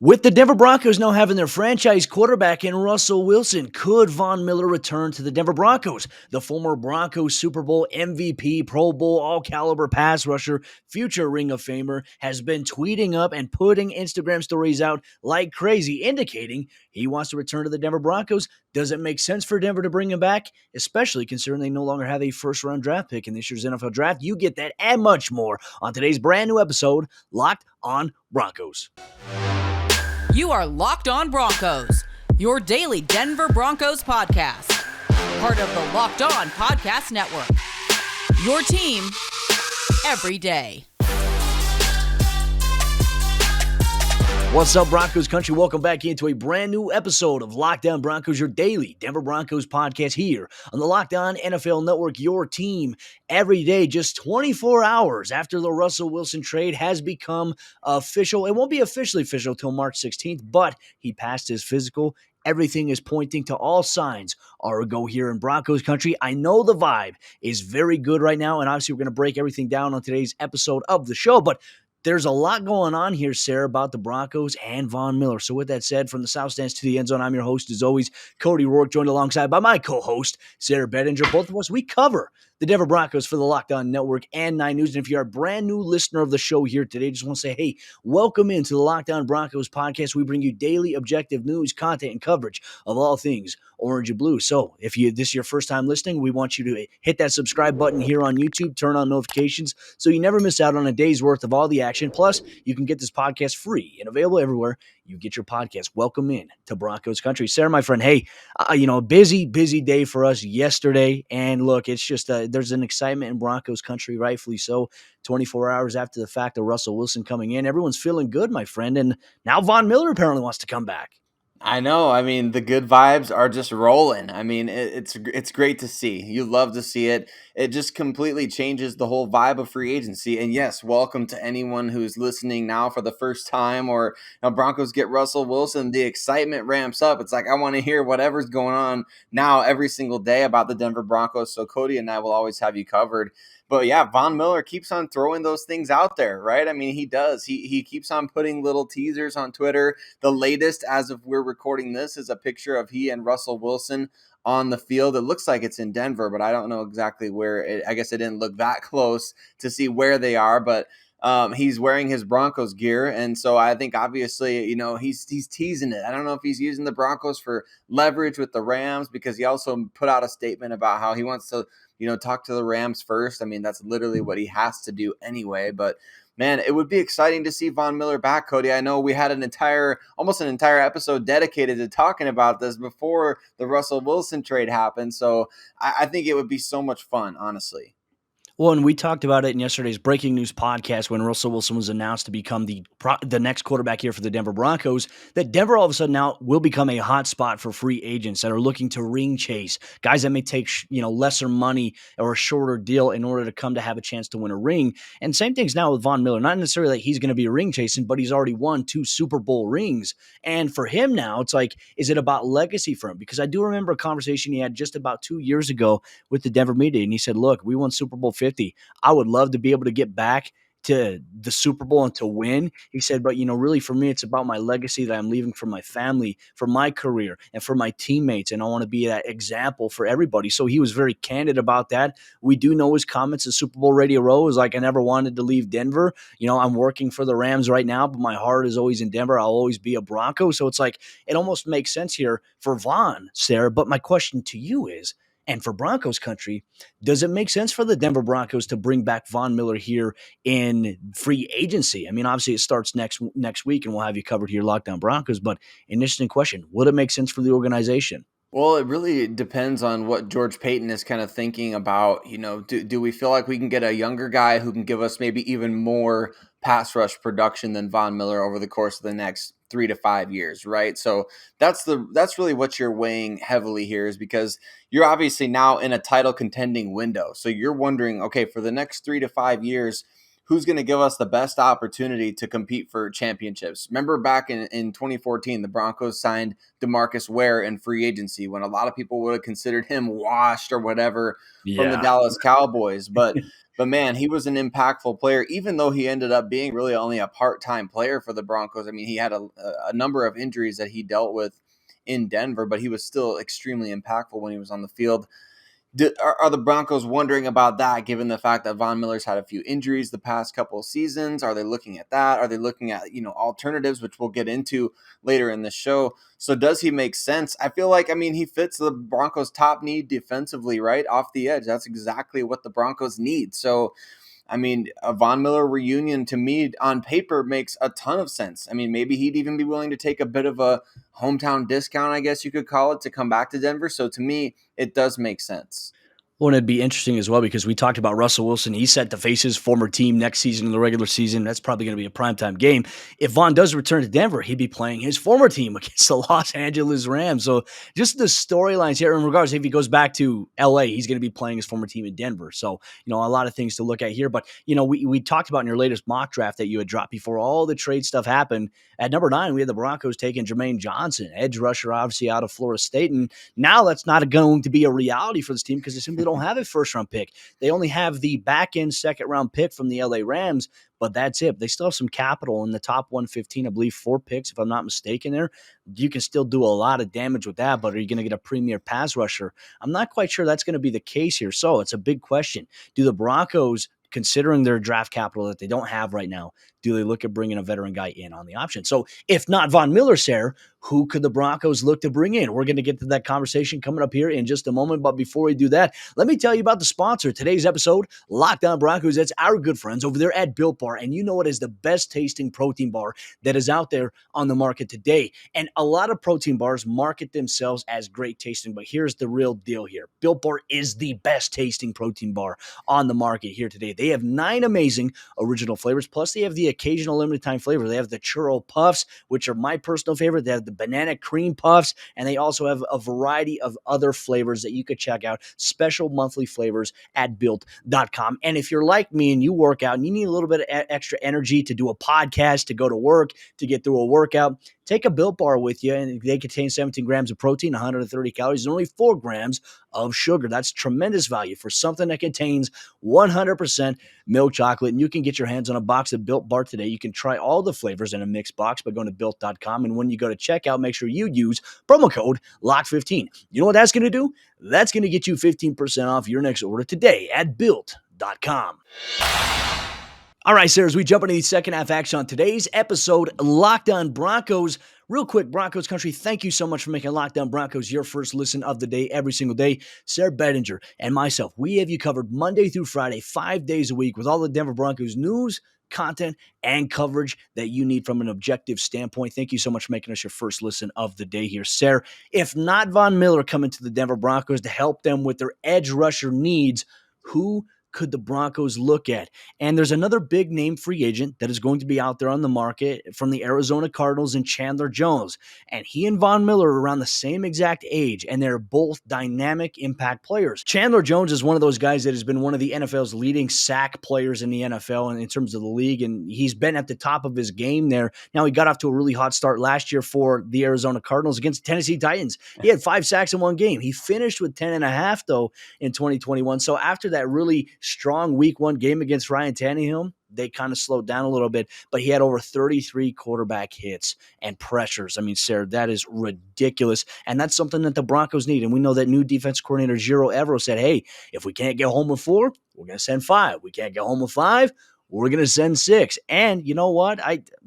With the Denver Broncos now having their franchise quarterback in Russell Wilson, could Von Miller return to the Denver Broncos? The former Broncos Super Bowl MVP, Pro Bowl, all-caliber pass rusher, future Ring of Famer, has been tweeting up and putting Instagram stories out like crazy, indicating he wants to return to the Denver Broncos. Does it make sense for Denver to bring him back, especially considering they no longer have a first-round draft pick in this year's NFL Draft? You get that and much more on today's brand new episode, Locked on Broncos. You are Locked on Broncos, your daily Denver Broncos podcast. Part of the Locked on Podcast Network. Your team every day. What's up, Broncos country? Welcome back into a brand new episode of Locked on Broncos, your daily Denver Broncos podcast here on the Locked on NFL Network, your team every day. Just 24 hours after the Russell Wilson trade has become official. It won't be officially official till March 16th, but he passed his physical. Everything is pointing to all signs are a go here in Broncos country. I know the vibe is very good right now, and obviously we're going to break everything down on today's episode of the show, but there's a lot going on here, Sarah, about the Broncos and Von Miller. So with that said, from the South Stands to the end zone, I'm your host, as always, Cody Rourke, joined alongside by my co-host, Sarah Bedinger. Both of us, we cover the Denver Broncos for the Locked On Network and 9 News. And if you're a brand new listener of the show here today, just want to say, hey, welcome into the Locked On Broncos podcast. We bring you daily objective news, content, and coverage of all things orange and blue. So if this is your first time listening, we want you to hit that subscribe button here on YouTube, turn on notifications so you never miss out on a day's worth of all the action. Plus, you can get this podcast free and available everywhere you get your podcast. Welcome in to Broncos country. Sarah, my friend, hey, busy day for us yesterday. And look, it's just there's an excitement in Broncos country, rightfully so. 24 hours after the fact of Russell Wilson coming in, everyone's feeling good, my friend. And now Von Miller apparently wants to come back. I know. I mean, the good vibes are just rolling. I mean, it's great to see. You love to see it. It just completely changes the whole vibe of free agency. And yes, welcome to anyone who's listening now for the first time. Or Broncos get Russell Wilson. The excitement ramps up. It's like I want to hear whatever's going on now every single day about the Denver Broncos. So Cody and I will always have you covered. But yeah, Von Miller keeps on throwing those things out there, right? I mean, he does. He keeps on putting little teasers on Twitter. The latest, as of we're recording this, is a picture of he and Russell Wilson on the field. It looks like it's in Denver, but I don't know exactly where. I guess it didn't look that close to see where they are, but he's wearing his Broncos gear, and so I think obviously, he's teasing it. I don't know if he's using the Broncos for leverage with the Rams, because he also put out a statement about how he wants to, talk to the Rams first. I mean, that's literally what he has to do anyway. But man, it would be exciting to see Von Miller back, Cody. I know we had almost an entire episode dedicated to talking about this before the Russell Wilson trade happened. So I think it would be so much fun, honestly. Well, and we talked about it in yesterday's breaking news podcast when Russell Wilson was announced to become the next quarterback here for the Denver Broncos, that Denver all of a sudden now will become a hot spot for free agents that are looking to ring chase, guys that may take lesser money or a shorter deal in order to come to have a chance to win a ring. And same things now with Von Miller. Not necessarily that he's going to be a ring chasing, but he's already won 2 Super Bowl rings. And for him now, it's like, is it about legacy for him? Because I do remember a conversation he had just about 2 years ago with the Denver media, and he said, look, we won Super Bowl 50. I would love to be able to get back to the Super Bowl and to win. He said, but really for me, it's about my legacy that I'm leaving for my family, for my career, and for my teammates. And I want to be that example for everybody. So he was very candid about that. We do know his comments at Super Bowl Radio Row was like, I never wanted to leave Denver. I'm working for the Rams right now, but my heart is always in Denver. I'll always be a Bronco. So it's like, it almost makes sense here for Von, Sarah. But my question to you is, and for Broncos country, does it make sense for the Denver Broncos to bring back Von Miller here in free agency? I mean, obviously it starts next week, and we'll have you covered here, Locked On Broncos. But an interesting question: would it make sense for the organization? Well, it really depends on what George Payton is kind of thinking about. Do we feel like we can get a younger guy who can give us maybe even more pass rush production than Von Miller over the course of the next 3 to 5 years, right? So that's really what you're weighing heavily here, is because you're obviously now in a title contending window. So you're wondering, okay, for the next 3 to 5 years, who's going to give us the best opportunity to compete for championships. Remember back in 2014, the Broncos signed DeMarcus Ware in free agency when a lot of people would have considered him washed or whatever from the Yeah. Dallas Cowboys. But man, he was an impactful player, even though he ended up being really only a part-time player for the Broncos. I mean, he had a number of injuries that he dealt with in Denver, but he was still extremely impactful when he was on the field. Are the Broncos wondering about that, given the fact that Von Miller's had a few injuries the past couple of seasons? Are they looking at that? Are they looking at, alternatives, which we'll get into later in the show? So does he make sense? I feel like, he fits the Broncos' top need defensively, right? Off the edge. That's exactly what the Broncos need. So, a Von Miller reunion to me on paper makes a ton of sense. Maybe he'd even be willing to take a bit of a hometown discount, I guess you could call it, to come back to Denver. So to me, it does make sense. Well, and it'd be interesting as well because we talked about Russell Wilson. He's set to face his former team next season in the regular season. That's probably going to be a primetime game. If Vaughn does return to Denver, he'd be playing his former team against the Los Angeles Rams. So just the storylines here in regards, if he goes back to LA, he's going to be playing his former team in Denver. So, a lot of things to look at here. But, we talked about in your latest mock draft that you had dropped before all the trade stuff happened. At number 9, we had the Broncos taking Jermaine Johnson, edge rusher, obviously out of Florida State. And now that's not going to be a reality for this team because they simply don't have a first-round pick. They only have the back-end second-round pick from the LA Rams, but that's it. They still have some capital in the top 115, I believe 4 picks, if I'm not mistaken there. You can still do a lot of damage with that, but are you going to get a premier pass rusher? I'm not quite sure that's going to be the case here. So it's a big question. Do the Broncos, considering their draft capital that they don't have right now, do they look at bringing a veteran guy in on the option? So if not Von Miller, Sarah, who could the Broncos look to bring in? We're going to get to that conversation coming up here in just a moment. But before we do that, let me tell you about the sponsor. Today's episode, Locked On Broncos. That's our good friends over there at Built Bar. And you know it is the best tasting protein bar that is out there on the market today. And a lot of protein bars market themselves as great tasting. But here's the real deal here. Built Bar is the best tasting protein bar on the market here today. They have 9 amazing original flavors. Plus, they have the occasional limited time flavor. They have the churro puffs, which are my personal favorite. They have the banana cream puffs, and they also have a variety of other flavors that you could check out, special monthly flavors at built.com. And if you're like me and you work out and you need a little bit of extra energy to do a podcast, to go to work, to get through a workout, take a Built Bar with you, and they contain 17 grams of protein, 130 calories, and only 4 grams of sugar. That's tremendous value for something that contains 100% milk chocolate. And you can get your hands on a box of Built Bar today. You can try all the flavors in a mixed box by going to built.com. And when you go to checkout, make sure you use promo code LOCK15. You know what that's going to do? That's going to get you 15% off your next order today at built.com. All right, sir, as we jump into the second half action on today's episode, Locked On Broncos. Real quick, Broncos country, thank you so much for making Locked On Broncos your first listen of the day every single day. Sarah Bettinger and myself, we have you covered Monday through Friday, 5 days a week with all the Denver Broncos news, content, and coverage that you need from an objective standpoint. Thank you so much for making us your first listen of the day here, Sarah. If not Von Miller coming to the Denver Broncos to help them with their edge rusher needs, who could the Broncos look at? And there's another big name free agent that is going to be out there on the market from the Arizona Cardinals and Chandler Jones. And he and Von Miller are around the same exact age, and they're both dynamic impact players. Chandler Jones is one of those guys that has been one of the NFL's leading sack players in the NFL and in terms of the league, and he's been at the top of his game there. Now, he got off to a really hot start last year for the Arizona Cardinals against the Tennessee Titans. He had 5 sacks in one game. He finished with 10 and a half, though, in 2021. So after that really strong week 1 game against Ryan Tannehill, they kind of slowed down a little bit, but he had over 33 quarterback hits and pressures. I mean, Sarah, that is ridiculous. And that's something that the Broncos need. And we know that new defense coordinator Giro Evero said, hey, if we can't get home with 4, we're going to send 5. We can't get home with 5, we're going to send 6. And you know what?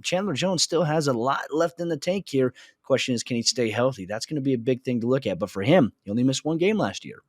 Chandler Jones still has a lot left in the tank here. Question is, can he stay healthy? That's going to be a big thing to look at. But for him, he only missed 1 game last year.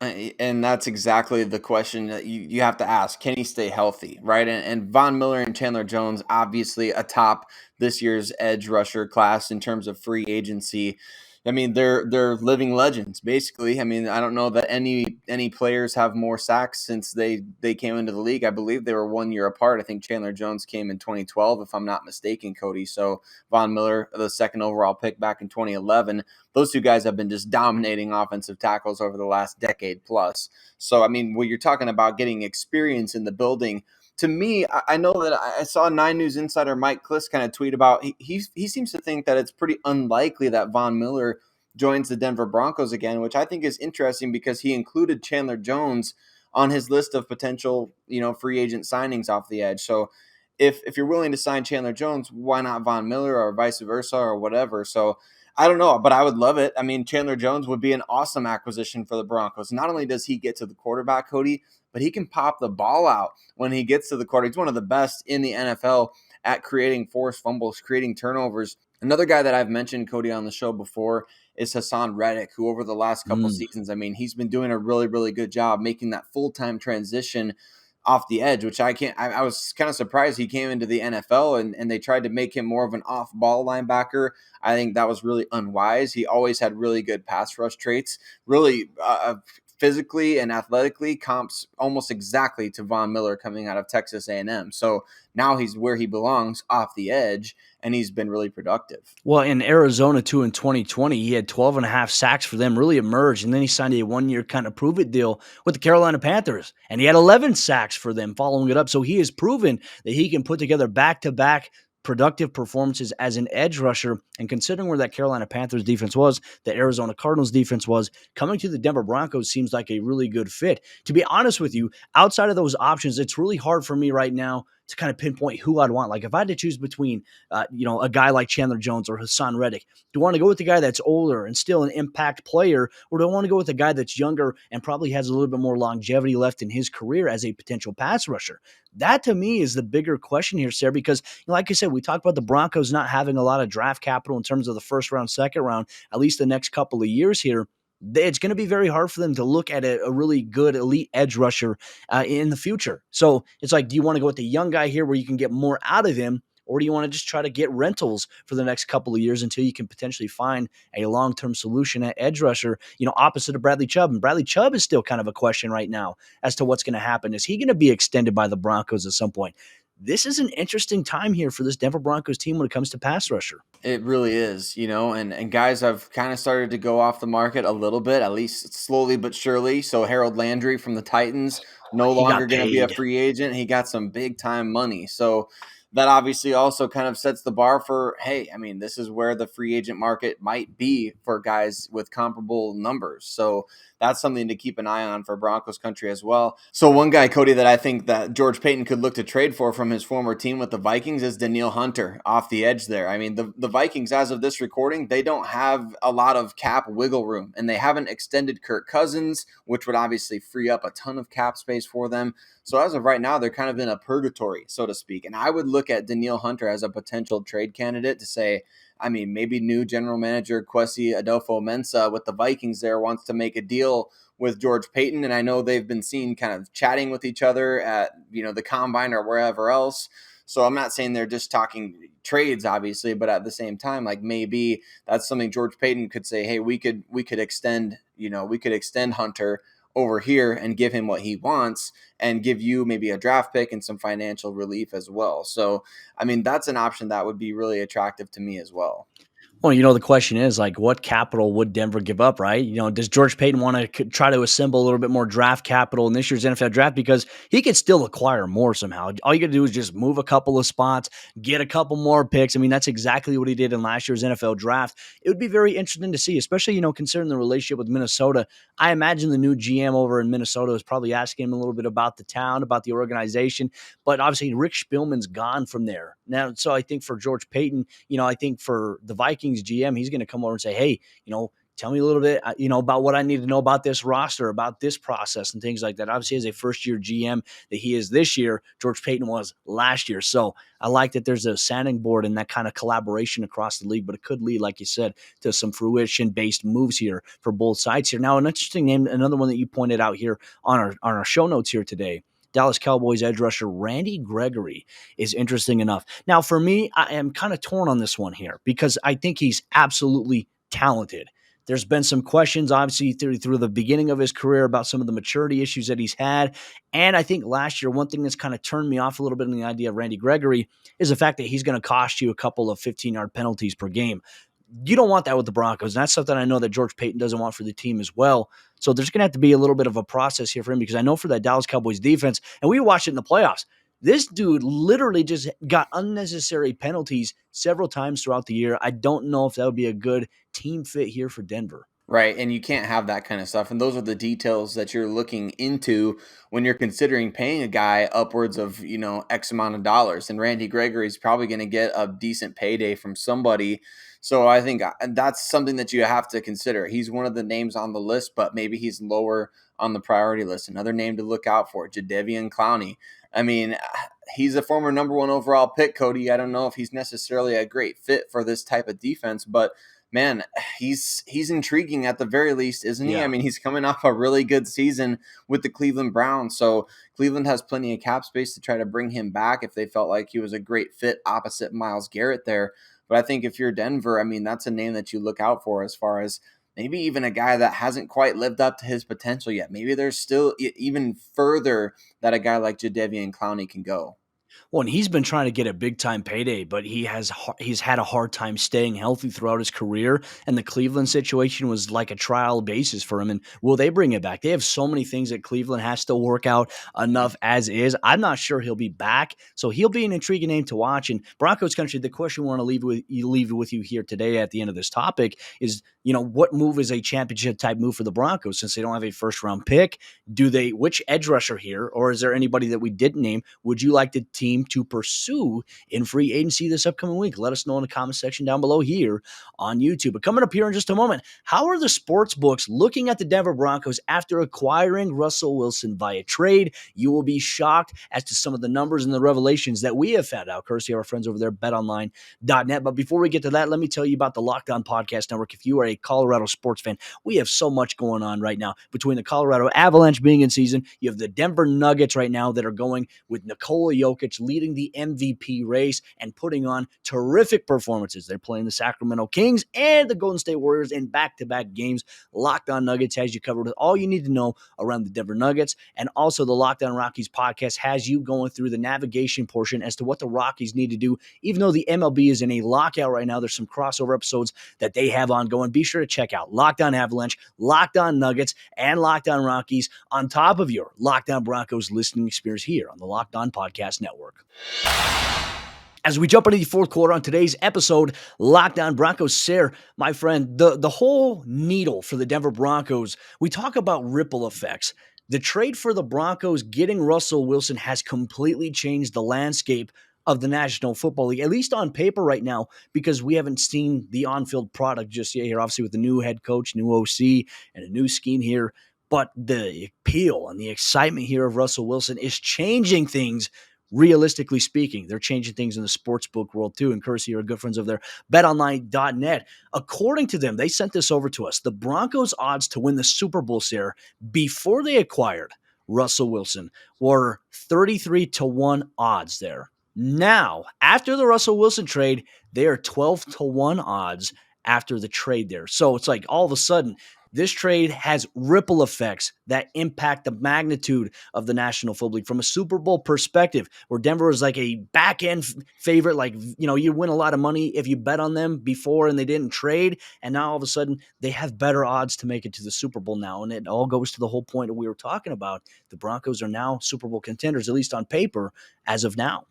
And that's exactly the question that you have to ask. Can he stay healthy, right? And Von Miller and Chandler Jones, obviously atop this year's edge rusher class in terms of free agency. I mean, they're living legends, basically. I mean, I don't know that any players have more sacks since they came into the league. I believe they were 1 year apart. I think Chandler Jones came in 2012, if I'm not mistaken, Cody. So Von Miller, the second overall pick back in 2011. Those 2 guys have been just dominating offensive tackles over the last decade plus. So, I mean, when you're talking about getting experience in the building, to me, I know that I saw Nine News insider Mike Kliss kind of tweet about he seems to think that it's pretty unlikely that Von Miller joins the Denver Broncos again, which I think is interesting because he included Chandler Jones on his list of potential, free agent signings off the edge. So if you're willing to sign Chandler Jones, why not Von Miller or vice versa or whatever? So I don't know, but I would love it. I mean, Chandler Jones would be an awesome acquisition for the Broncos. Not only does he get to the quarterback, Cody, but he can pop the ball out when he gets to the quarter. He's one of the best in the NFL at creating forced fumbles, creating turnovers. Another guy that I've mentioned, Cody, on the show before is Hassan Reddick, who over the last couple seasons, I mean, he's been doing a really, really good job making that full-time transition off the edge, which I was kind of surprised he came into the NFL and they tried to make him more of an off-ball linebacker. I think that was really unwise. He always had really good pass rush traits, really physically and athletically comps almost exactly to Von Miller coming out of Texas A&M. So now he's where he belongs off the edge, and he's been really productive. Well, in Arizona, too, in 2020, he had 12 and a half sacks for them, really emerged. And then he signed a one-year kind of prove-it deal with the Carolina Panthers. And he had 11 sacks for them following it up. So he has proven that he can put together back-to-back productive performances as an edge rusher. And considering where that Carolina Panthers defense was, the Arizona Cardinals defense was, coming to the Denver Broncos seems like a really good fit. To be honest with you, outside of those options, it's really hard for me right now to kind of pinpoint who I'd want. Like if I had to choose between, a guy like Chandler Jones or Hassan Reddick, do I want to go with the guy that's older and still an impact player, or do I want to go with the guy that's younger and probably has a little bit more longevity left in his career as a potential pass rusher? That to me is the bigger question here, Sarah, because like I said, we talked about the Broncos not having a lot of draft capital in terms of the first round, second round, at least the next couple of years here. It's going to be very hard for them to look at a really good elite edge rusher in the future. So it's like, do you want to go with the young guy here where you can get more out of him? Or do you want to just try to get rentals for the next couple of years until you can potentially find a long-term solution at edge rusher, opposite of Bradley Chubb? And Bradley Chubb is still kind of a question right now as to what's going to happen. Is he going to be extended by the Broncos at some point? This is an interesting time here for this Denver Broncos team when it comes to pass rusher. It really is, and guys have kind of started to go off the market a little bit, at least slowly but surely. So Harold Landry from the Titans, no He longer got going to be a paid. free agent. He got some big time money. So that obviously also kind of sets the bar for, hey, I mean, this is where the free agent market might be for guys with comparable numbers. So that's something to keep an eye on for Broncos country as well. So one guy, Cody, that I think that George Paton could look to trade for from his former team with the Vikings is Danielle Hunter off the edge there. I mean, the Vikings, as of this recording, they don't have a lot of cap wiggle room, and they haven't extended Kirk Cousins, which would obviously free up a ton of cap space for them. So as of right now, they're kind of in a purgatory, so to speak. And I would look at Danielle Hunter as a potential trade candidate to say, I mean, maybe new general manager Kwesi Adolfo-Mensah with the Vikings there wants to make a deal with George Paton. And I know they've been seen kind of chatting with each other at, the combine or wherever else. So I'm not saying they're just talking trades, obviously, but at the same time, like maybe that's something George Paton could say, hey, we could extend Hunter over here and give him what he wants and give you maybe a draft pick and some financial relief as well. So, I mean, that's an option that would be really attractive to me as well. Well, the question is like, what capital would Denver give up, right? Does George Paton want to try to assemble a little bit more draft capital in this year's NFL draft? Because he could still acquire more somehow. All you got to do is just move a couple of spots, get a couple more picks. I mean, that's exactly what he did in last year's NFL draft. It would be very interesting to see, especially, considering the relationship with Minnesota. I imagine the new GM over in Minnesota is probably asking him a little bit about the town, about the organization. But obviously, Rick Spielman's gone from there. Now, so I think for George Paton, I think for the Vikings GM, he's going to come over and say, hey, tell me a little bit, about what I need to know about this roster, about this process and things like that. Obviously, as a first-year GM that he is this year, George Paton was last year. So I like that there's a sounding board and that kind of collaboration across the league, but it could lead, like you said, to some fruition-based moves here for both sides here. Now, an interesting name, another one that you pointed out here on our show notes here today, Dallas Cowboys edge rusher Randy Gregory is interesting enough. Now, for me, I am kind of torn on this one here because I think he's absolutely talented. There's been some questions, obviously, through the beginning of his career about some of the maturity issues that he's had. And I think last year, one thing that's kind of turned me off a little bit in the idea of Randy Gregory is the fact that he's going to cost you a couple of 15-yard penalties per game. You don't want that with the Broncos. And that's something I know that George Paton doesn't want for the team as well. So there's going to have to be a little bit of a process here for him because I know for that Dallas Cowboys defense, and we watched it in the playoffs, This dude literally just got unnecessary penalties several times throughout the year. I don't know if that would be a good team fit here for Denver. Right, and you can't have that kind of stuff, and those are the details that you're looking into when you're considering paying a guy upwards of, X amount of dollars, and Randy Gregory's probably gonna get a decent payday from somebody, so I think that's something that you have to consider. He's one of the names on the list, but maybe he's lower on the priority list. Another name to look out for, Jadeveon Clowney. I mean, he's a former number 1 overall pick, Cody. I don't know if he's necessarily a great fit for this type of defense, but man, he's intriguing at the very least, isn't he? I Yeah. mean, he's coming off a really good season with the Cleveland Browns, so Cleveland has plenty of cap space to try to bring him back if they felt like he was a great fit opposite Myles Garrett there. But I think if you're Denver, I mean, that's a name that you look out for as far as maybe even a guy that hasn't quite lived up to his potential yet. Maybe there's still even further that a guy like Jadeveon Clowney can go. Well, and he's been trying to get a big time payday, but he's had a hard time staying healthy throughout his career. And the Cleveland situation was like a trial basis for him. And will they bring it back? They have so many things that Cleveland has to work out enough as is. I'm not sure he'll be back, so he'll be an intriguing name to watch. And Broncos country, the question we want to leave with you here today at the end of this topic is, what move is a championship type move for the Broncos since they don't have a first round pick? Which edge rusher here, or is there anybody that we didn't name, would you like the team to pursue in free agency this upcoming week? Let us know in the comment section down below here on YouTube. But coming up here in just a moment, how are the sports books looking at the Denver Broncos after acquiring Russell Wilson via trade? You will be shocked as to some of the numbers and the revelations that we have found out, courtesy of our friends over there, betonline.net. But before we get to that, let me tell you about the Locked On Podcast Network. If you are a Colorado sports fan, we have so much going on right now between the Colorado Avalanche being in season. You have the Denver Nuggets right now that are going with Nikola Jokic leading the MVP race and putting on terrific performances. They're playing the Sacramento Kings and the Golden State Warriors in back-to-back games. Locked On Nuggets has you covered with all you need to know around the Denver Nuggets. And also the Locked On Rockies podcast has you going through the navigation portion as to what the Rockies need to do. Even though the MLB is in a lockout right now, there's some crossover episodes that they have ongoing. Be sure to check out Locked On Avalanche, Locked On Nuggets, and Locked On Rockies on top of your Locked On Broncos listening experience here on the Locked On Podcast Network. As we jump into the fourth quarter on today's episode, Locked On Broncos, Sir, my friend, the whole needle for the Denver Broncos, we talk about ripple effects. The trade for the Broncos getting Russell Wilson has completely changed the landscape of the National Football League, at least on paper right now, because we haven't seen the on-field product just yet here, obviously with the new head coach, new OC, and a new scheme here. But the appeal and the excitement here of Russell Wilson is changing things. Realistically speaking, they're changing things in the sportsbook world too, and courtesy of our good friends over there, betonline.net. According to them, they sent this over to us. The Broncos' odds to win the Super Bowl share before they acquired Russell Wilson were 33-1 odds there. Now, after the Russell Wilson trade, they are 12-1 odds after the trade there. So it's like all of a sudden, this trade has ripple effects that impact the magnitude of the National Football League from a Super Bowl perspective, where Denver is like a back-end favorite. Like, you win a lot of money if you bet on them before and they didn't trade. And now all of a sudden they have better odds to make it to the Super Bowl now. And it all goes to the whole point that we were talking about. The Broncos are now Super Bowl contenders, at least on paper, as of now.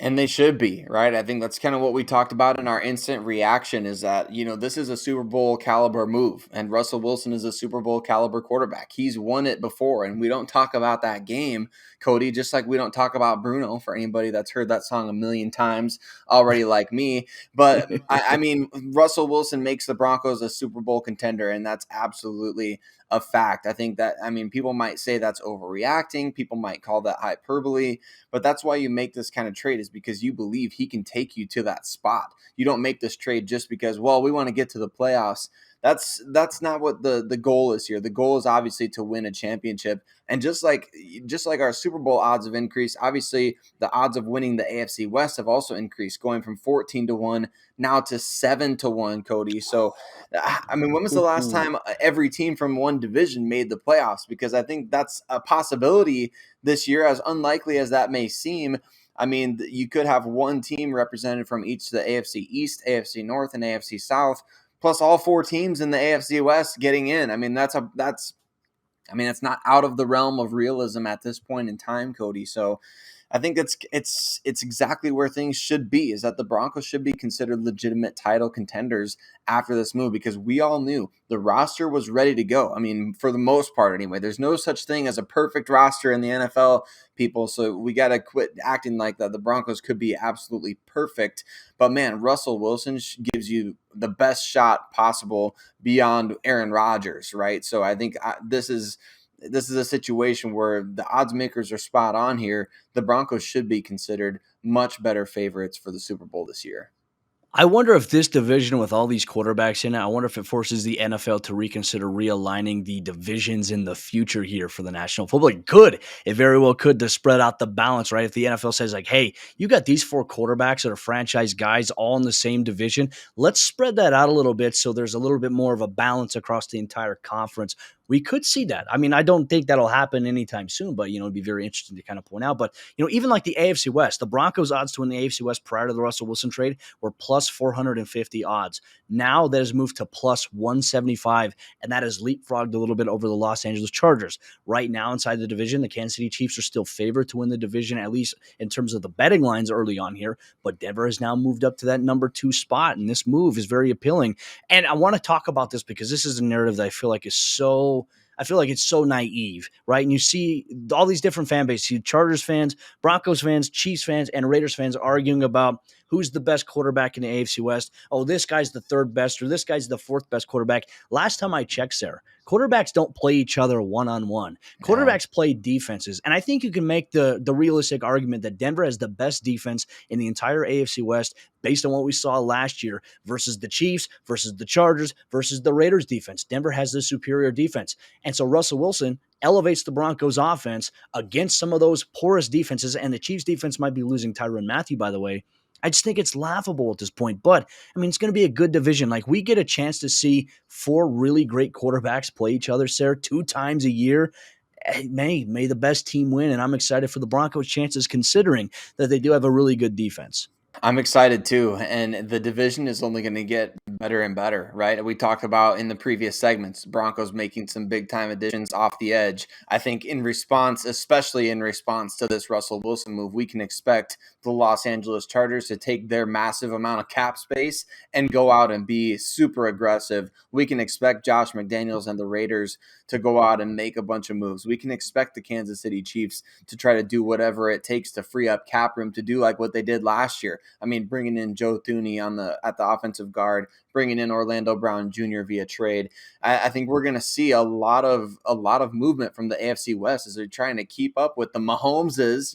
And they should be, right? I think that's kind of what we talked about in our instant reaction is that, this is a Super Bowl caliber move, and Russell Wilson is a Super Bowl caliber quarterback. He's won it before, and we don't talk about that game, Cody, just like we don't talk about Bruno for anybody that's heard that song a million times already like me. But, I mean, Russell Wilson makes the Broncos a Super Bowl contender, and that's absolutely a fact. I think that, people might say that's overreacting. People might call that hyperbole, but that's why you make this kind of trade is because you believe he can take you to that spot. You don't make this trade just because, well, we want to get to the playoffs. That's not what the goal is here. The goal is obviously to win a championship. And just like our Super Bowl odds have increased, obviously the odds of winning the AFC West have also increased, going from 14-1 now to 7-1, Cody. So, when was the last time every team from one division made the playoffs? Because I think that's a possibility this year, as unlikely as that may seem. You could have one team represented from each of the AFC East, AFC North, and AFC South, plus all four teams in the AFC West getting in. It's not out of the realm of realism at this point in time, Cody. So I think it's exactly where things should be, is that the Broncos should be considered legitimate title contenders after this move, because we all knew the roster was ready to go. I mean, for the most part anyway. There's no such thing as a perfect roster in the NFL, people, so we got to quit acting like that the Broncos could be absolutely perfect. But man, Russell Wilson gives you the best shot possible beyond Aaron Rodgers, right? So I think this is a situation where the odds makers are spot on here. The Broncos should be considered much better favorites for the Super Bowl this year. I wonder if this division with all these quarterbacks in it, I wonder if it forces the NFL to reconsider realigning the divisions in the future here for the National Football League. Could. It very well could, to spread out the balance, right? If the NFL says like, hey, you got these 4 quarterbacks that are franchise guys all in the same division, let's spread that out a little bit so there's a little bit more of a balance across the entire conference. We could see that. I mean, I don't think that'll happen anytime soon, but, it'd be very interesting to kind of point out. But, even like the AFC West, the Broncos odds to win the AFC West prior to the Russell Wilson trade were plus 450 odds. Now that has moved to plus 175, and that has leapfrogged a little bit over the Los Angeles Chargers. Right now inside the division, the Kansas City Chiefs are still favored to win the division, at least in terms of the betting lines early on here. But Denver has now moved up to that number 2 spot, and this move is very appealing. And I want to talk about this because this is a narrative that I feel like it's so naive, right? And you see all these different fan bases, you see Chargers fans, Broncos fans, Chiefs fans, and Raiders fans arguing about who's the best quarterback in the AFC West. Oh, this guy's the 3rd best, or this guy's the 4th best quarterback. Last time I checked, Sarah, quarterbacks don't play each other one-on-one. Quarterbacks play defenses. And I think you can make the realistic argument that Denver has the best defense in the entire AFC West based on what we saw last year versus the Chiefs, versus the Chargers, versus the Raiders defense. Denver has the superior defense. And so Russell Wilson elevates the Broncos offense against some of those porous defenses. And the Chiefs defense might be losing Tyrann Mathieu, by the way. I just think it's laughable at this point. But, I mean, it's going to be a good division. Like, we get a chance to see 4 really great quarterbacks play each other, Sarah, 2 times a year. May the best team win, and I'm excited for the Broncos' chances considering that they do have a really good defense. I'm excited too, and the division is only going to get better and better, right? We talked about in the previous segments, Broncos making some big-time additions off the edge. I think in response, especially in response to this Russell Wilson move, we can expect the Los Angeles Chargers to take their massive amount of cap space and go out and be super aggressive. We can expect Josh McDaniels and the Raiders to go out and make a bunch of moves. We can expect the Kansas City Chiefs to try to do whatever it takes to free up cap room to do like what they did last year. I mean, bringing in Joe Thuney at the offensive guard, bringing in Orlando Brown Jr. via trade. I think we're going to see a lot of movement from the AFC West as they're trying to keep up with the Mahomeses.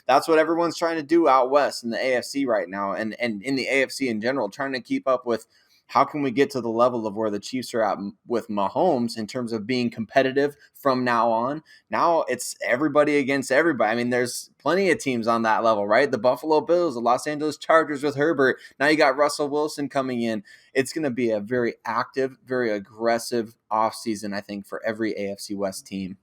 That's what everyone's trying to do out west in the AFC right now, and in the AFC in general, trying to keep up with. How can we get to the level of where the Chiefs are at with Mahomes in terms of being competitive from now on? Now it's everybody against everybody. I mean, there's plenty of teams on that level, right? The Buffalo Bills, the Los Angeles Chargers with Herbert. Now you got Russell Wilson coming in. It's going to be a very active, very aggressive offseason, I think, for every AFC West team.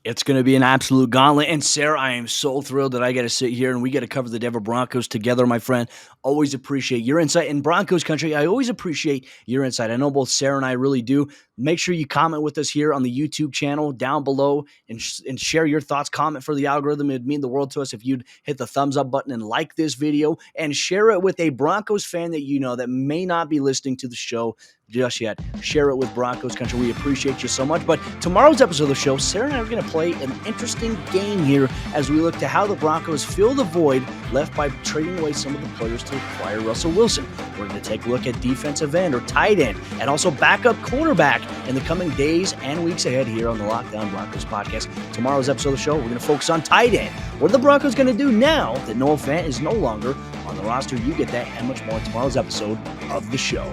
It's going to be an absolute gauntlet. And Sarah, I am so thrilled that I get to sit here and we get to cover the Denver Broncos together, my friend. Always appreciate your insight. In Broncos country, I always appreciate your insight. I know both Sarah and I really do. Make sure you comment with us here on the YouTube channel down below and share your thoughts. Comment for the algorithm. It would mean the world to us if you'd hit the thumbs up button and like this video and share it with a Broncos fan that you know that may not be listening to the show just yet. Share it with Broncos country. We appreciate you so much. But tomorrow's episode of the show, Sarah and I are going to play an interesting game here as we look to how the Broncos fill the void left by trading away some of the players to acquire Russell Wilson. We're going to take a look at defensive end or tight end and also backup quarterback in the coming days and weeks ahead here on the Lockdown Broncos podcast. Tomorrow's episode of the show, we're going to focus on tight end. What are the Broncos going to do now that Noah Fant is no longer on the roster? You get that and much more in tomorrow's episode of the show.